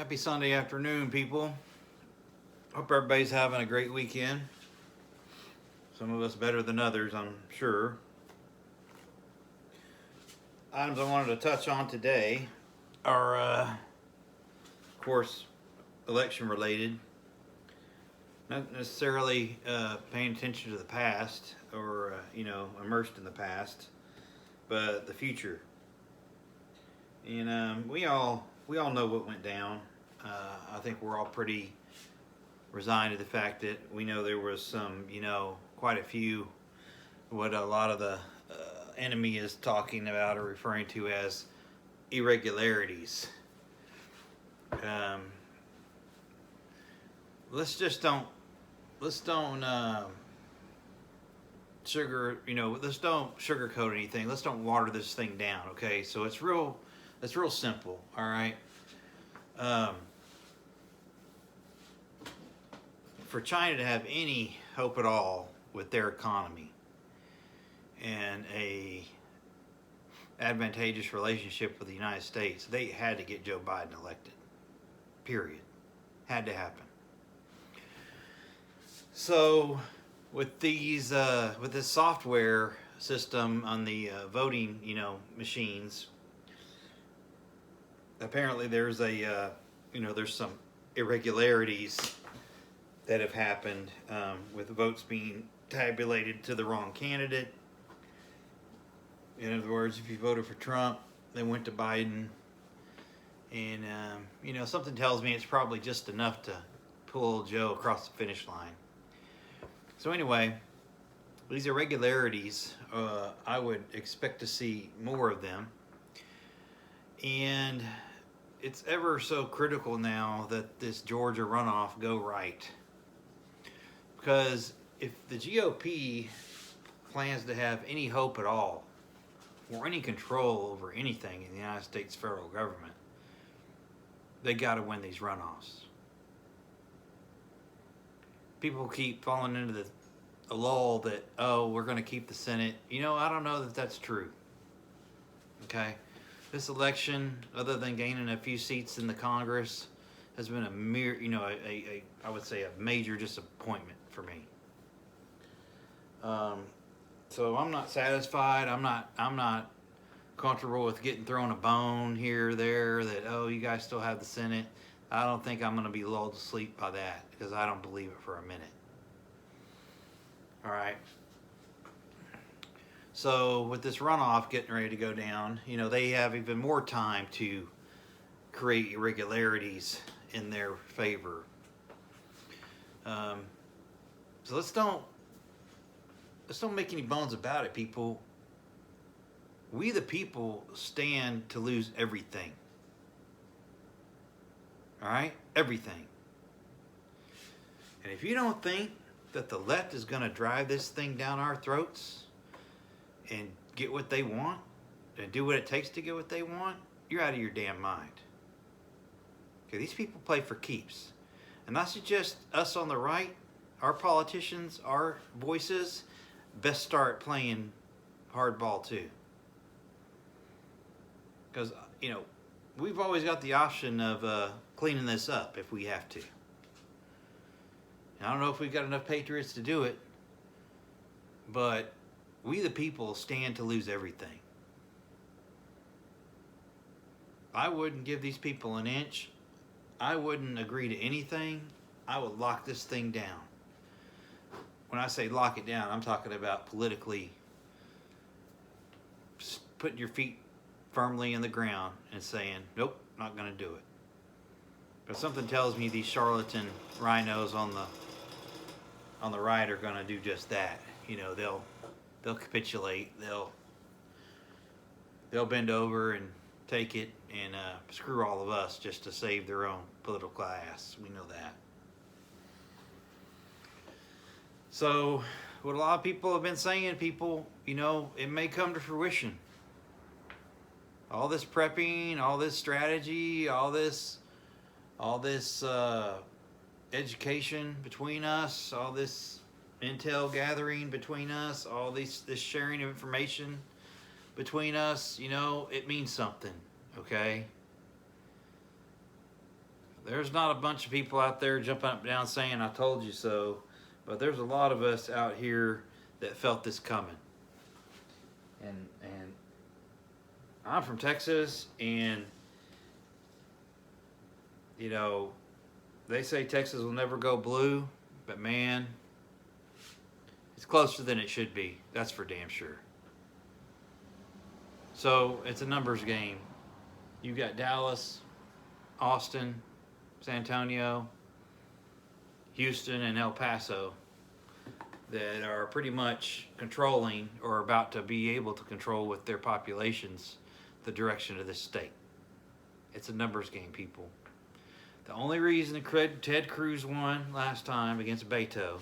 Happy Sunday afternoon, people. Hope everybody's having a great weekend. Some of us better than others, I'm sure. Items I wanted to touch on today are, of course, election related. Not necessarily paying attention to the past or, immersed in the past, but the future. And we all know what went down. I think we're all pretty resigned to the fact that we know there was some, quite a few, what a lot of the enemy is talking about or referring to as irregularities. Um, let's don't let's don't sugarcoat anything. Let's don't water this thing down. Okay, so it's real simple. All right. Um, for China to have any hope at all with their economy and a advantageous relationship with the United States, they had to get Joe Biden elected. Period. Had to happen. So, with this software system on the voting, machines, apparently there's there's some irregularities that have happened with votes being tabulated to the wrong candidate. In other words, if you voted for Trump, they went to Biden, and something tells me it's probably just enough to pull Joe across the finish line. So anyway, these irregularities, I would expect to see more of them, and it's ever so critical now that this Georgia runoff go right. Because if the GOP plans to have any hope at all or any control over anything in the United States federal government, they got to win these runoffs. People keep falling into the lull that, oh, we're going to keep the Senate. I don't know that that's true. Okay? This election, other than gaining a few seats in the Congress, has been a mere, I would say a major disappointment for me. So I'm not satisfied. I'm not comfortable with getting thrown a bone here or there that, oh, you guys still have the Senate. I don't think I'm going to be lulled to sleep by that, because I don't believe it for a minute. All right. So with this runoff getting ready to go down, they have even more time to create irregularities in their favor. So let's don't make any bones about it, people. We the people stand to lose everything. All right? Everything. And if you don't think that the left is going to drive this thing down our throats and get what they want and do what it takes to get what they want, you're out of your damn mind. Okay, these people play for keeps. And not just us on the right, our politicians, our voices, best start playing hardball too. Because, we've always got the option of cleaning this up if we have to. And I don't know if we've got enough patriots to do it, but we the people stand to lose everything. I wouldn't give these people an inch. I wouldn't agree to anything. I would lock this thing down. When I say lock it down, I'm talking about politically putting your feet firmly in the ground and saying, nope, not going to do it. But something tells me these charlatan rhinos on the right are going to do just that. They'll capitulate. They'll bend over and take it and screw all of us just to save their own political ass. We know that. So, what a lot of people have been saying, people, it may come to fruition. All this prepping, all this strategy, all this education between us, all this intel gathering between us, all this sharing of information between us, it means something, okay? there's not a bunch of people out there jumping up and down saying, I told you so, but there's a lot of us out here that felt this coming. And I'm from Texas, and you know, they say Texas will never go blue, but man, it's closer than it should be. That's for damn sure. So it's a numbers game. You got Dallas, Austin, San Antonio, Houston, and El Paso that are pretty much controlling, or about to be able to control with their populations, the direction of this state. It's a numbers game, people. The only reason Ted Cruz won last time against Beto,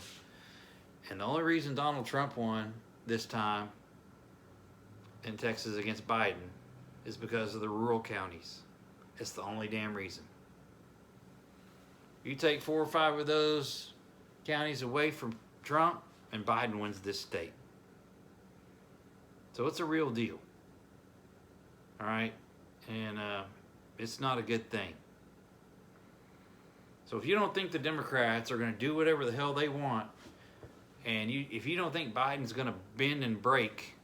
and the only reason Donald Trump won this time in Texas against Biden, is because of the rural counties. It's the only damn reason. You take 4 or 5 of those counties away from Trump, and Biden wins this state. So it's a real deal. All right? And it's not a good thing. So if you don't think the Democrats are going to do whatever the hell they want, and if you don't think Biden's going to bend and break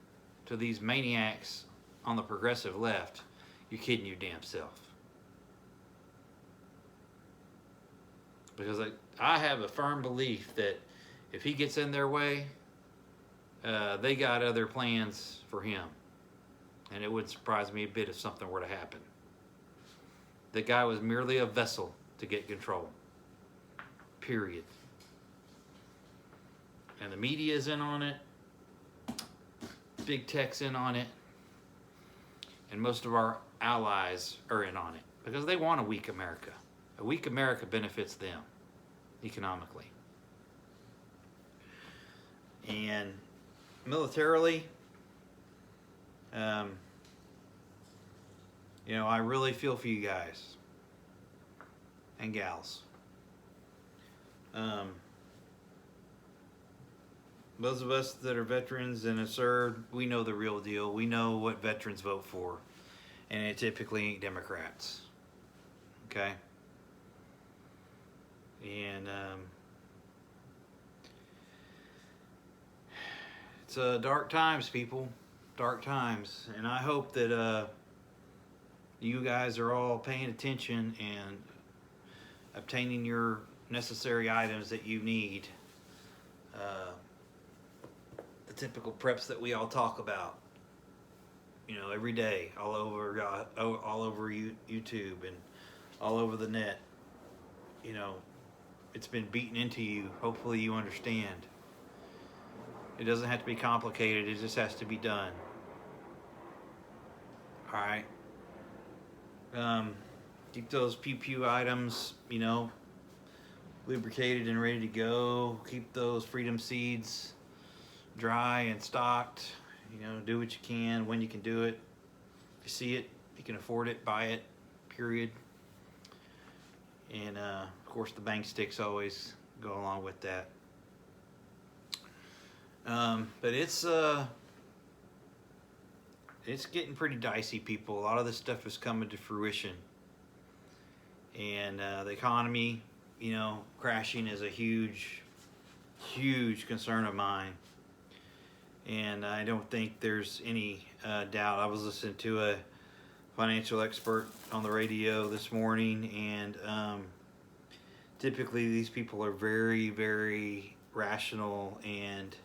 to these maniacs on the progressive left, you're kidding your damn self. Because I have a firm belief that if he gets in their way, they got other plans for him. And it wouldn't surprise me a bit if something were to happen. The guy was merely a vessel to get control. Period. And the media's in on it. Big tech's in on it. And most of our allies are in on it. Because they want a weak America. A weak America benefits them economically. And militarily, you know, I really feel for you guys and gals. Those of us that are veterans and have served, we know the real deal. We know what veterans vote for, and it typically ain't Democrats. Okay? And it's dark times, people. Dark times. And I hope that you guys are all paying attention and obtaining your necessary items that you need. The typical preps that we all talk about, you know, every day, all over YouTube and all over the net. You know, it's been beaten into you. Hopefully you understand. It doesn't have to be complicated. It just has to be done. All right. Keep those pew items, you know, lubricated and ready to go. Keep those freedom seeds dry and stocked. You know, do what you can when you can do it. If you see it, if you can afford it, buy it. Period. And of course, the bang sticks always go along with that. But it's getting pretty dicey, people. A lot of this stuff is coming to fruition, and the economy, you know, crashing is a huge concern of mine. And I don't think there's any doubt. I was listening to a financial expert on the radio this morning, and typically these people are very, very rational and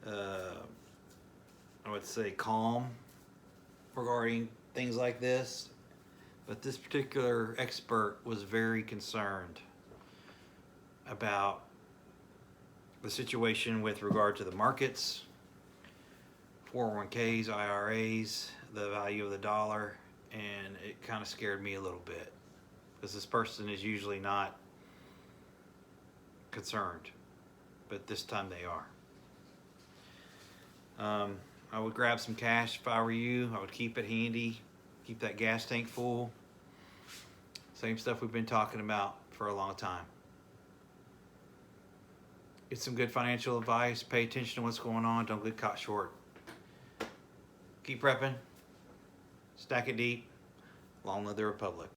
I would say calm regarding things like this. But this particular expert was very concerned about the situation with regard to the markets, 401ks, IRAs, the value of the dollar, and it kind of scared me a little bit because this person is usually not concerned, but this time they are. I would grab some cash if I were you. I would keep it handy, keep that gas tank full. Same stuff we've been talking about for a long time. Get some good financial advice, pay attention to what's going on, don't get caught short. Keep prepping, stack it deep. Long live the Republic.